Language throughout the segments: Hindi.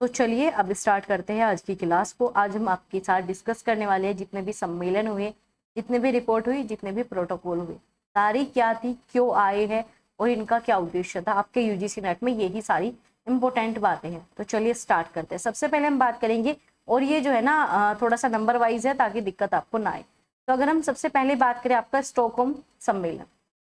तो चलिए अब स्टार्ट करते हैं आज की क्लास को। आज हम आपके साथ डिस्कस करने वाले हैं जितने भी सम्मेलन हुए, जितने भी रिपोर्ट हुई, जितने भी प्रोटोकॉल हुए, तारीख क्या थी, क्यों आए हैं और इनका क्या उद्देश्य था। आपके यूजीसी नेट में यही सारी इंपॉर्टेंट बातें हैं। तो चलिए स्टार्ट करते हैं। सबसे पहले हम बात करेंगे, और ये जो है ना थोड़ा सा नंबर वाइज है ताकि दिक्कत आपको ना आए। तो अगर हम सबसे पहले बात करें आपका स्टॉकहोम सम्मेलन,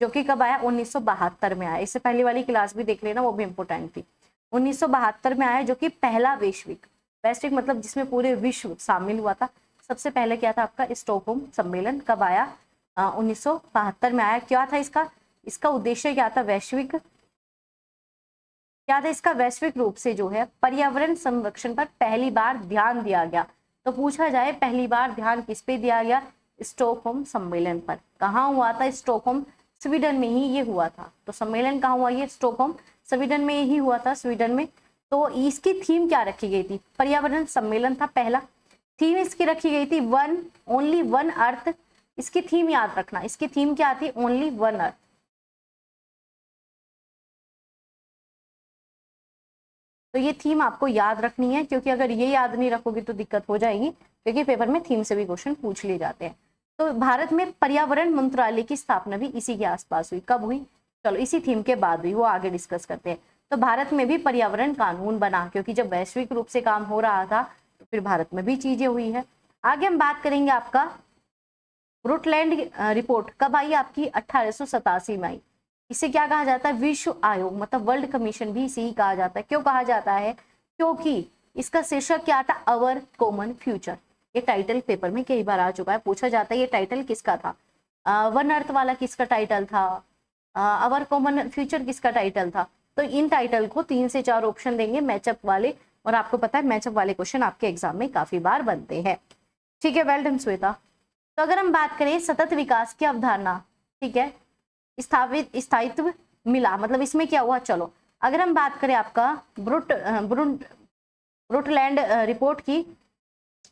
जो कि कब आया, 1972 में आया। इससे पहले वाली क्लास भी देख लेना, वो भी इंपॉर्टेंट थी। 1972 में आया, जो कि पहला वैश्विक वैश्विक मतलब जिसमें पूरे विश्व शामिल हुआ था। सबसे पहले क्या था आपका स्टॉकहोम सम्मेलन, कब आया, 1972 में आया। क्या था इसका इसका उद्देश्य क्या था, वैश्विक क्या था इसका, वैश्विक रूप से जो है पर्यावरण संरक्षण पर पहली बार ध्यान दिया गया। तो पूछा जाए पहली बार ध्यान किस पे दिया गया, स्टॉकहोम सम्मेलन पर। कहाँ हुआ था, स्टॉकहोम, स्वीडन में ही ये हुआ था। तो सम्मेलन कहाँ हुआ, ये स्टॉकहोम स्वीडन में ही हुआ था, स्वीडन में। तो इसकी थीम क्या रखी गई थी, पर्यावरण सम्मेलन था पहला, थीम इसकी रखी गई थी वन, ओनली वन अर्थ। इसकी थीम याद रखना, इसकी थीम क्या थी, ओनली वन अर्थ। तो ये थीम आपको याद रखनी है, क्योंकि अगर ये याद नहीं रखोगे तो दिक्कत हो जाएगी, क्योंकि पेपर में थीम से भी क्वेश्चन पूछ लिए जाते हैं। तो भारत में पर्यावरण मंत्रालय की स्थापना भी इसी के आसपास हुई। कब हुई, चलो इसी थीम के बाद हुई, वो आगे डिस्कस करते हैं। तो भारत में भी पर्यावरण कानून बना, क्योंकि जब वैश्विक रूप से काम हो रहा था तो फिर भारत में भी चीजें हुई है। आगे हम बात करेंगे आपका ब्रुटलैंड रिपोर्ट कब आई, आपकी 1887 में आई। इसे क्या कहा जाता है, विश्व आयोग, मतलब वर्ल्ड कमीशन भी इसे ही कहा जाता है। क्यों कहा जाता है, क्योंकि इसका शीर्षक क्या था, अवर कॉमन फ्यूचर। ये टाइटल पेपर में कई बार आ चुका है, पूछा जाता है ये टाइटल किसका था, वन अर्थ वाला किसका टाइटल था, अवर कॉमन फ्यूचर किसका टाइटल था। तो इन टाइटल को 3 से 4 ऑप्शन देंगे मैचअप वाले, और आपको पता है मैचअप वाले क्वेश्चन आपके एग्जाम में काफी बार बनते हैं। ठीक है, वेल डन श्वेता। तो अगर हम बात करें सतत विकास की अवधारणा, ठीक है, स्थायित्व मिला, मतलब इसमें क्या हुआ। चलो अगर हम बात करें आपका ब्रुटलैंड रिपोर्ट की,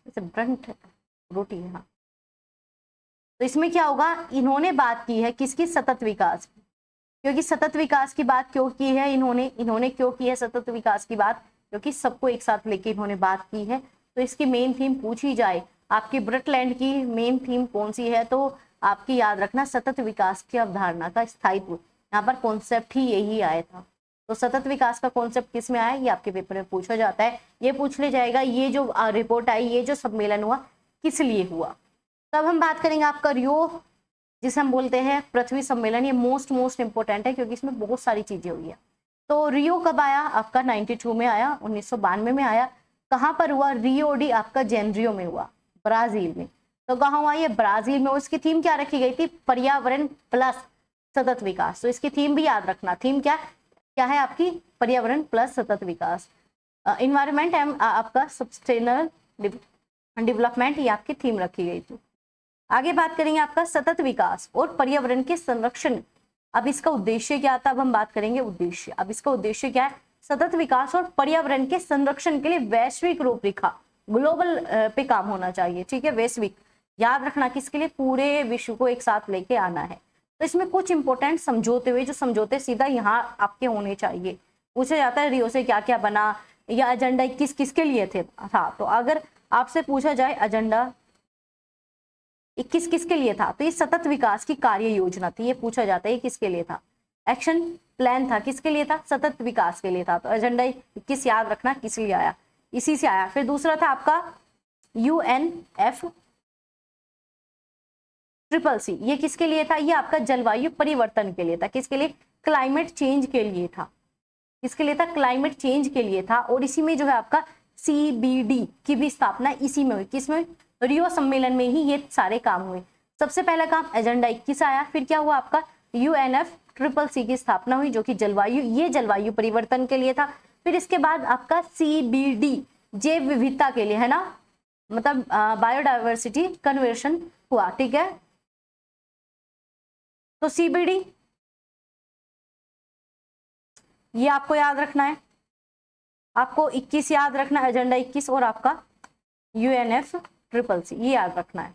हाँ, तो इसमें क्या होगा, इन्होंने बात की है किसकी, सतत विकास की। क्योंकि सतत विकास की बात क्यों की है इन्होंने क्यों की है सतत विकास की बात, क्योंकि सबको एक साथ लेके इन्होंने बात की है। तो इसकी मेन थीम पूछी जाए, आपकी ब्रुटलैंड की मेन थीम कौन सी है, तो आपकी याद रखना सतत विकास की अवधारणा का स्थायित्व। यहाँ पर कॉन्सेप्ट ही यही आया था। तो सतत विकास का कॉन्सेप्ट किस में आया, ये आपके पेपर में पूछा जाता है। ये पूछ ले जाएगा, ये जो रिपोर्ट आई, ये जो सम्मेलन हुआ किस लिए हुआ। तब हम बात करेंगे आपका रियो, जिसे हम बोलते हैं पृथ्वी सम्मेलन। ये मोस्ट इंपोर्टेंट है, क्योंकि इसमें बहुत सारी चीजें हुई है। तो रियो कब आया, आपका 92 में आया, 1992 में आया। कहाँ पर हुआ, रियो डी आपका जेनरियो में हुआ, ब्राजील में। तो कहाँ हुआ, ये ब्राजील में। उसकी थीम क्या रखी गई थी, पर्यावरण प्लस सतत विकास। तो इसकी थीम भी याद रखना, थीम क्या क्या है आपकी, पर्यावरण प्लस सतत विकास, इन्वायरमेंट एंड आपका सस्टेनेबल डेवलपमेंट, ये आपकी थीम रखी गई थी। आगे बात करेंगे आपका सतत विकास और पर्यावरण के संरक्षण। अब इसका उद्देश्य क्या था, अब हम बात करेंगे उद्देश्य। अब इसका उद्देश्य क्या है, सतत विकास और पर्यावरण के संरक्षण के लिए वैश्विक रूपरेखा, ग्लोबल पे काम होना चाहिए। ठीक है, वैश्विक याद रखना, किसके लिए, पूरे विश्व को एक साथ लेके आना है। तो इसमें कुछ इंपॉर्टेंट समझौते हुए, जो समझौते सीधा यहाँ आपके होने चाहिए। पूछा जाता है रियो से क्या क्या बना, या एजेंडा किस किसके लिए थे था। तो अगर आपसे पूछा जाए एजेंडा 21 किसके लिए था, तो ये सतत विकास की कार्य योजना थी। ये पूछा जाता है ये किसके लिए था, एक्शन प्लान था, किसके लिए था, सतत विकास के लिए था। तो एजेंडा 21 याद रखना किस लिए आया, इसी से आया। फिर दूसरा था आपका UNFCCC, ये किसके लिए था, ये आपका जलवायु परिवर्तन के लिए था। किसके लिए, क्लाइमेट चेंज के लिए था। किसके लिए था, क्लाइमेट चेंज के लिए था। और इसी में जो है आपका CBD की भी स्थापना इसी में हुई, किसमें, रियो सम्मेलन में ही ये सारे काम हुए। सबसे पहला काम एजेंडा 21 आया, फिर क्या हुआ आपका UNFCCC की स्थापना हुई, जो कि जलवायु परिवर्तन के लिए था। फिर इसके बाद आपका CBD जैव विविधता के लिए, है ना, मतलब बायोडाइवर्सिटी कन्वर्शन हुआ। ठीक है, तो CBD ये आपको याद रखना है, आपको 21 याद रखना, एजेंडा 21, और आपका UNFCCC ये याद रखना है,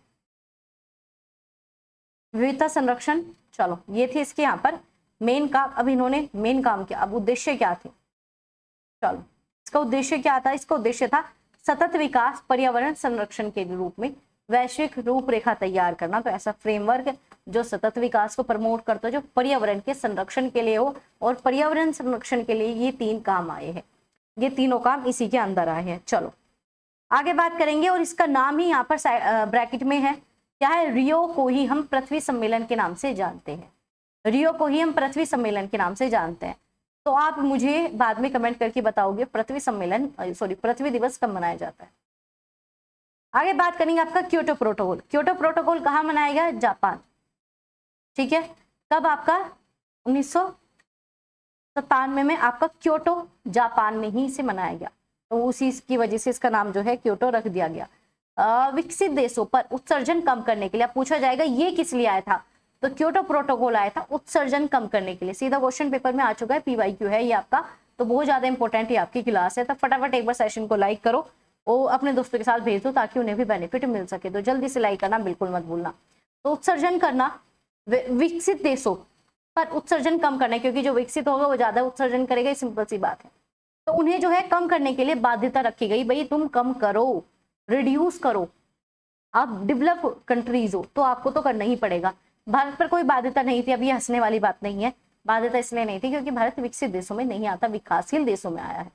विविधता संरक्षण। चलो ये थे इसके यहाँ पर मेन काम। अब इन्होंने मेन काम किया, अब उद्देश्य क्या थे, चलो इसका उद्देश्य क्या था? इसका उद्देश्य था सतत विकास, पर्यावरण संरक्षण के रूप में वैश्विक रूपरेखा तैयार करना। तो ऐसा फ्रेमवर्क जो सतत विकास को प्रमोट करता हो, जो पर्यावरण के संरक्षण के लिए हो, और पर्यावरण संरक्षण के लिए ये 3 काम आए हैं, ये तीनों काम इसी के अंदर आए हैं। चलो आगे बात करेंगे, और इसका नाम ही यहाँ पर ब्रैकेट में है, क्या है? रियो को ही हम पृथ्वी सम्मेलन के नाम से जानते हैं। रियो को ही हम पृथ्वी सम्मेलन के नाम से जानते हैं। तो आप मुझे बाद में कमेंट करके बताओगे पृथ्वी दिवस कब मनाया जाता है। आगे बात करेंगे आपका क्योटो प्रोटोकॉल। क्योटो प्रोटोकॉल कहाँ मनाया गया? जापान। ठीक है, कब? आपका 1997 में आपका क्योटो जापान में ही से मनाया गया। तो उसी की वजह से इसका नाम जो है क्योटो रख दिया गया। विकसित देशों पर उत्सर्जन कम करने के लिए, पूछा जाएगा ये किस लिए आया था? तो क्योटो प्रोटोकॉल आया था उत्सर्जन कम करने के लिए। सीधा क्वेश्चन पेपर में आ चुका है, PYQ है ये आपका, तो बहुत ज्यादा इंपॉर्टेंट है आपकी क्लास है। तो फटाफट एक बार सेशन को लाइक करो और अपने दोस्तों के साथ भेज दो ताकि उन्हें भी बेनिफिट मिल सके। तो जल्दी से लाइक करना बिल्कुल मत भूलना। तो उत्सर्जन करना, विकसित देशों पर उत्सर्जन कम करना, क्योंकि जो विकसित होगा वो ज्यादा उत्सर्जन करेगा, ये सिंपल सी बात है। तो उन्हें जो है कम करने के लिए बाध्यता रखी गई, भाई तुम कम करो, रिड्यूस करो। आप डेवलप कंट्रीज हो तो आपको तो करना ही पड़ेगा। भारत पर कोई बाध्यता नहीं थी, अभी हंसने वाली बात नहीं है। बाध्यता इसलिए नहीं थी क्योंकि भारत विकसित देशों में नहीं आता, विकासशील देशों में आया है।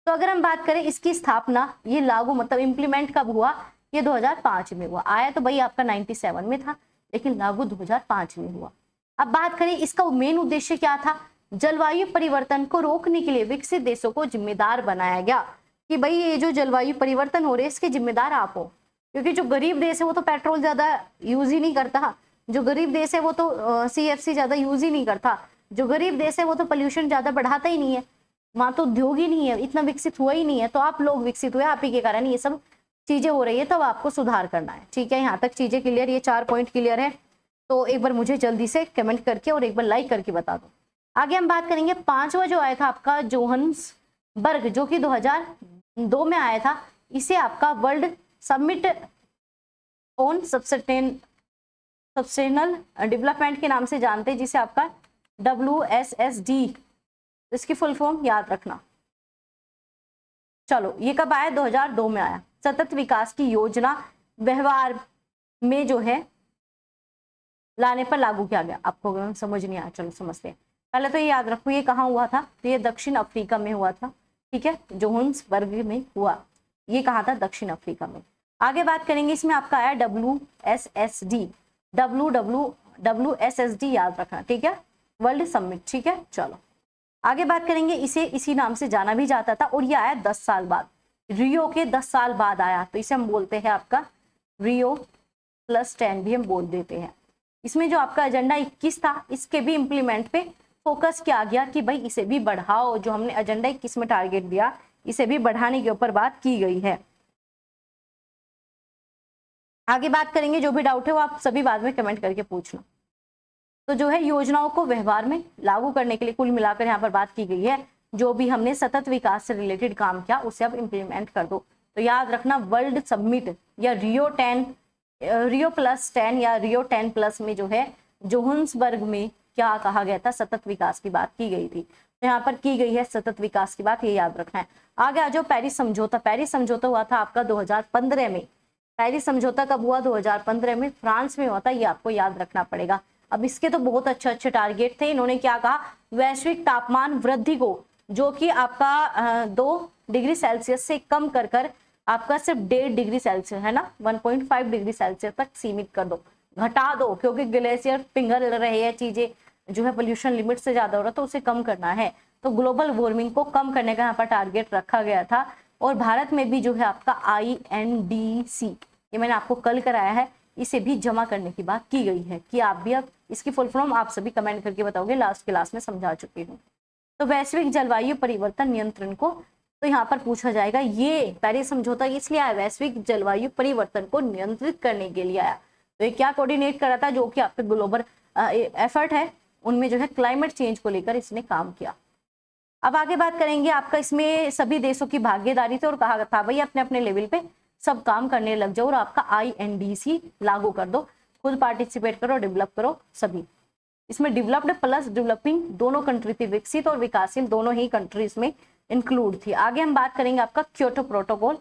तो अगर हम बात करें इसकी स्थापना, ये लागू मतलब इम्प्लीमेंट कब हुआ? ये 2005 में हुआ। आया तो भाई आपका 97 में था, लेकिन लागू 2005 में हुआ। अब बात करें इसका मेन उद्देश्य क्या था? जलवायु परिवर्तन को रोकने के लिए विकसित देशों को जिम्मेदार बनाया गया कि भाई ये जो जलवायु परिवर्तन हो रहे हैं इसके जिम्मेदार आप हो। क्योंकि जो गरीब देश है वो तो पेट्रोल ज्यादा यूज ही नहीं करता, जो गरीब देश है वो तो CFC ज्यादा यूज ही नहीं करता, जो गरीब देश है वो तो पोल्यूशन ज्यादा बढ़ाता ही नहीं है, वहां तो उद्योग ही नहीं है, इतना विकसित हुआ ही नहीं है। तो आप लोग विकसित हुए, आप ही के कारण ये सब चीजें हो रही है, तब आपको सुधार करना है। ठीक है, यहाँ तक चीजें क्लियर, ये 4 पॉइंट क्लियर है। तो एक बार मुझे जल्दी से कमेंट करके और एक बार लाइक करके बता दो। आगे हम बात करेंगे 5वां जो आया था आपका जोहान्सबर्ग, जो कि 2002 में आया था। इसे आपका world summit on sustainable development के नाम से जानते हैं, जिसे आपका WSSD, इसकी फुल फॉर्म याद रखना। चलो ये कब आया? 2002 में आया। सतत विकास की योजना व्यवहार में जो है लाने पर लागू किया गया। आपको समझ नहीं आया, चलो समझते हैं। पहले तो ये याद रखो ये कहाँ हुआ था? तो ये दक्षिण अफ्रीका में हुआ था। ठीक है, जोहान्सबर्ग में हुआ। ये कहाँ था? दक्षिण अफ्रीका में। आगे बात करेंगे, इसमें आपका आया WSSD याद रखना। ठीक है, वर्ल्ड समिट। ठीक है, चलो आगे बात करेंगे। इसे इसी नाम से जाना भी जाता था, और ये आया 10 साल बाद, रियो के 10 साल बाद आया। तो इसे हम बोलते हैं आपका रियो +10 भी हम बोल देते हैं। इसमें जो आपका एजेंडा 21 था, इसके भी इम्प्लीमेंट पे फोकस किया गया कि भाई इसे भी बढ़ाओ। जो हमने एजेंडा 21 में टारगेट दिया, इसे भी बढ़ाने के ऊपर बात की गई है। आगे बात करेंगे, जो भी डाउट है वो आप सभी बाद में कमेंट करके पूछना। तो जो है योजनाओं को व्यवहार में लागू करने के लिए कुल मिलाकर यहाँ पर बात की गई है। जो भी हमने सतत विकास से रिलेटेड काम किया उसे अब इम्प्लीमेंट कर दो। तो याद रखना, वर्ल्ड समिट या रियो +10 या रियो 10+ में जो है जोहान्सबर्ग में क्या कहा गया था? सतत विकास की बात की गई थी। तो यहाँ पर की गई है सतत विकास की बात, ये याद रखना है। आगे आ जाओ, पेरिस समझौता। पेरिस समझौता हुआ था आपका 2015 में। पेरिस समझौता कब हुआ? 2015 में, फ्रांस में हुआ था। ये आपको याद रखना पड़ेगा। अब इसके तो बहुत अच्छे टारगेट थे। इन्होंने क्या कहा? वैश्विक तापमान वृद्धि को, जो कि आपका 2 डिग्री सेल्सियस से कम कर आपका सिर्फ 1.5 डिग्री सेल्सियस है ना, 1.5 डिग्री सेल्सियस तक सीमित कर दो, घटा दो। क्योंकि ग्लेशियर पिघल रहे हैं, चीजें जो है पोल्यूशन लिमिट से ज्यादा हो रहा, तो उसे कम करना है। तो ग्लोबल वार्मिंग को कम करने का यहाँ पर टारगेट रखा गया था। और भारत में भी जो है आपका INDC, ये मैंने आपको कल कराया है, इसे भी जमा करने की बात की गई है। कि आप भी अब इसकी फुल फॉर्म आप सभी कमेंट करके बताओगे, लास्ट क्लास में समझा चुकी हूँ। तो वैश्विक जलवायु परिवर्तन नियंत्रण को, तो यहाँ पर पूछा जाएगा ये पेरिस समझौता इसलिए आया, वैश्विक जलवायु परिवर्तन को नियंत्रित करने के लिए आया। तो ये क्या कोऑर्डिनेट कर रहा था? जो कि आपके ग्लोबल एफर्ट है उनमें जो है क्लाइमेट चेंज को लेकर इसने काम किया। अब आगे बात करेंगे, आपका इसमें सभी देशों की भागीदारी थी और कहा था भाई अपने अपने लेवल पे सब काम करने लग जाओ और आपका INDC लागू कर दो, खुद पार्टिसिपेट करो, डेवलप करो सभी। इसमें डेवलप्ड प्लस डेवलपिंग दोनों कंट्री थी, विकसित और विकासशील दोनों ही कंट्रीज में इंक्लूड थी। आगे हम बात करेंगे आपका क्योटो प्रोटोकॉल।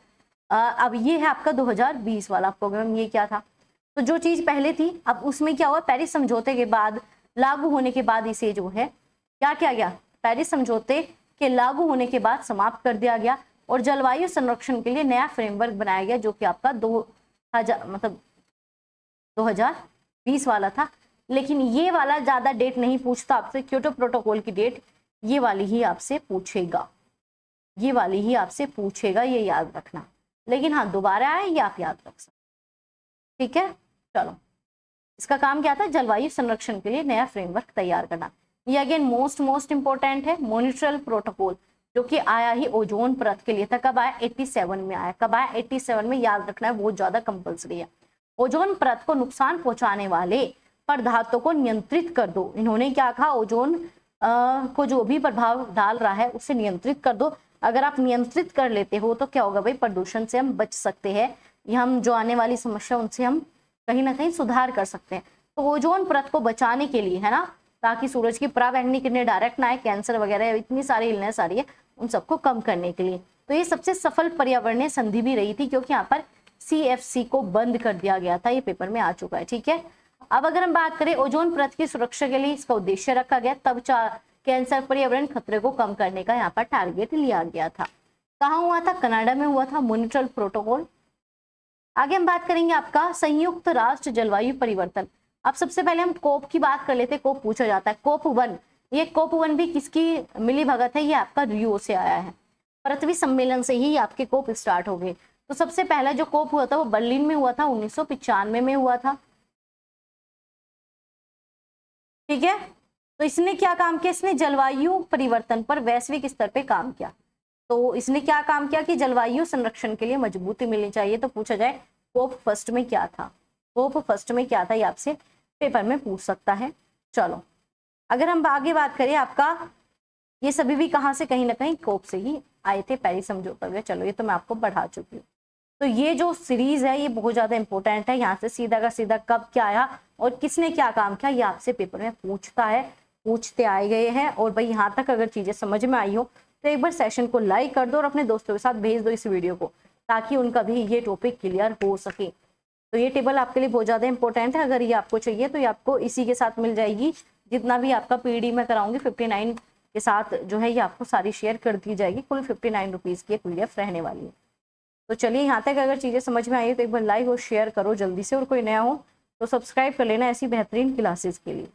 अब ये है आपका 2020 वाला प्रोग्राम। ये क्या था, तो जो चीज पहले थी अब उसमें क्या हुआ, पेरिस समझौते के बाद लागू होने के बाद इसे जो है क्या किया गया, पेरिस समझौते के लागू होने के बाद समाप्त कर दिया गया और जलवायु संरक्षण के लिए नया फ्रेमवर्क बनाया गया जो कि आपका 2020 वाला था। लेकिन ये वाला ज्यादा डेट नहीं पूछता आपसे, क्योटो प्रोटोकॉल की डेट ये वाली ही आपसे पूछेगा, ये वाली ही आपसे पूछेगा, ये याद रखना। लेकिन हाँ दोबारा आए ये आप याद रख सकते, ठीक है। चलो, इसका काम क्या था, जलवायु संरक्षण के लिए नया फ्रेमवर्क तैयार करना। ये अगेन मोस्ट इंपोर्टेंट है। मॉनिट्रियल प्रोटोकॉल जो कि आया ही ओजोन परत के लिए था। कब आया, 87 में आया। कब आया, 87 में। याद रखना है, बहुत ज्यादा कंपल्सरी है। ओजोन परत को नुकसान पहुंचाने वाले पदार्थों को नियंत्रित कर दो। इन्होंने क्या कहा, ओजोन को जो भी प्रभाव डाल रहा है उसे नियंत्रित कर दो। अगर आप नियंत्रित कर लेते हो तो क्या होगा भाई, प्रदूषण से हम बच सकते हैं, हम जो आने वाली समस्या उनसे हम कहीं ना कहीं सुधार कर सकते हैं। तो ओजोन परत को बचाने के लिए है ना, ताकि सूरज की पराबैंगनी किरणें डायरेक्ट ना आए, कैंसर वगैरह इतनी सारी इलनेस आ रही है, उन सबको कम करने के लिए। तो ये सबसे सफल पर्यावरणीय संधि भी रही थी, क्योंकि यहाँ पर CFC को बंद कर दिया गया था। ये पेपर में आ चुका है, ठीक है। अब अगर हम बात करें ओजोन परत की सुरक्षा के लिए इसका उद्देश्य रखा गया, तब कैंसर पर्यावरण खतरे को कम करने का यहाँ पर टारगेट लिया गया था। कहाँ हुआ था, कनाडा में हुआ था, मॉनिट्रियल प्रोटोकॉल। आगे हम बात करेंगे आपका संयुक्त राष्ट्र जलवायु परिवर्तन। अब सबसे पहले हम कोप की बात कर लेते हैं, कोप पूछा जाता है। कोप 1, ये कोप 1 भी किसकी मिली भगत है, ये आपका रियो से आया है। पृथ्वी सम्मेलन से ही आपके कोप स्टार्ट हो गए। तो सबसे पहला जो कोप हुआ था वो बर्लिन में हुआ था, 1995 में हुआ था, ठीक है। तो इसने क्या काम किया, इसने जलवायु परिवर्तन पर वैश्विक स्तर पे काम किया। तो इसने क्या काम किया कि जलवायु संरक्षण के लिए मजबूती मिलनी चाहिए। तो पूछा जाए कोप फर्स्ट में क्या था, कोप फर्स्ट में क्या था, ये आपसे पेपर में पूछ सकता है। चलो, अगर हम आगे बात करें, आपका ये सभी भी कहाँ से, कहीं ना कहीं कोप से ही आए थे, पेरिस समझौता हुआ। चलो, ये तो मैं आपको बढ़ा चुकी हूँ। तो ये जो सीरीज है ये बहुत ज्यादा इंपॉर्टेंट है। यहाँ से सीधा का सीधा कब क्या आया और किसने क्या काम किया, ये आपसे पेपर में पूछता है, पूछते आए गए हैं। और भाई यहाँ तक अगर चीजें समझ में आई हो तो एक बार सेशन को लाइक कर दो और अपने दोस्तों के साथ भेज दो इस वीडियो को, ताकि उनका भी ये टॉपिक क्लियर हो सके। तो ये टेबल आपके लिए बहुत ज्यादा इंपॉर्टेंट है। अगर ये आपको चाहिए तो ये आपको इसी के साथ मिल जाएगी, जितना भी आपका PD में कराऊंगी 59 के साथ जो है ये आपको सारी शेयर कर दी जाएगी। कुल 59 रुपीज की PDF रहने वाली है। तो चलिए, यहाँ तक अगर चीजें समझ में आई तो एक बार लाइक और शेयर करो जल्दी से, और कोई नया हो तो सब्सक्राइब कर लेना ऐसी बेहतरीन क्लासेस के लिए।